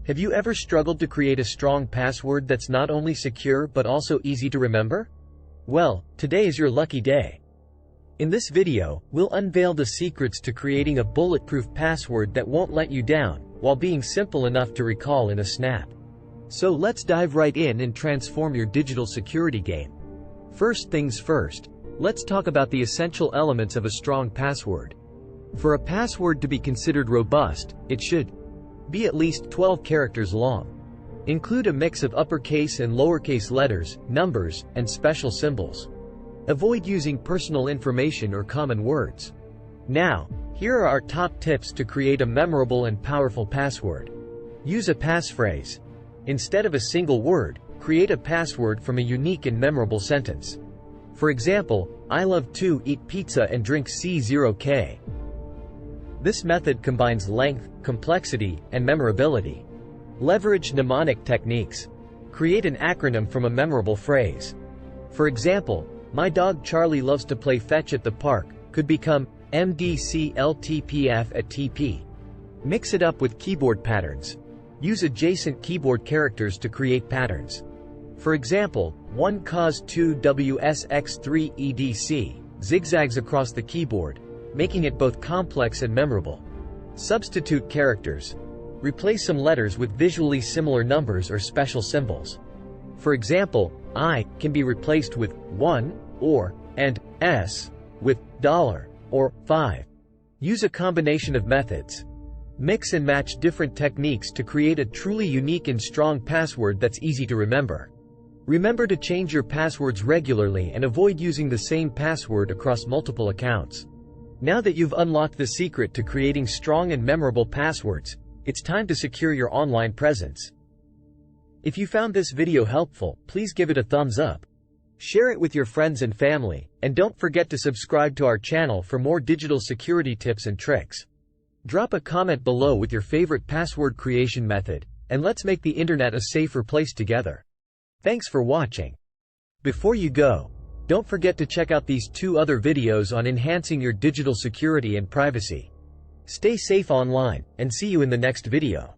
Have you ever struggled to create a strong password that's not only secure but also easy to remember? Well, today is your lucky day. In this video, we'll unveil the secrets to creating a bulletproof password that won't let you down, while being simple enough to recall in a snap. So let's dive right in and transform your digital security game. First things first, let's talk about the essential elements of a strong password. For a password to be considered robust, it should be at least 12 characters long. Include a mix of uppercase and lowercase letters, numbers, and special symbols. Avoid using personal information or common words. Now, here are our top tips to create a memorable and powerful password. Use a passphrase. Instead of a single word, create a password from a unique and memorable sentence. For example, I love to eat pizza and drink C0K. This method combines length, complexity, and memorability. Leverage mnemonic techniques. Create an acronym from a memorable phrase. For example, my dog Charlie loves to play fetch at the park could become MDCLTPF at TP. Mix it up with keyboard patterns. Use adjacent keyboard characters to create patterns. For example, 1 cos 2 WSX3 EDC zigzags across the keyboard, making it both complex and memorable. Substitute characters. Replace some letters with visually similar numbers or special symbols. For example, I can be replaced with 1 or and S with $, or 5. Use a combination of methods. Mix and match different techniques to create a truly unique and strong password that's easy to remember. Remember to change your passwords regularly and avoid using the same password across multiple accounts. Now that you've unlocked the secret to creating strong and memorable passwords, it's time to secure your online presence. If you found this video helpful, please give it a thumbs up. Share it with your friends and family, and don't forget to subscribe to our channel for more digital security tips and tricks. Drop a comment below with your favorite password creation method, and let's make the internet a safer place together. Thanks for watching. Before you go, don't forget to check out these 2 other videos on enhancing your digital security and privacy. Stay safe online, and see you in the next video.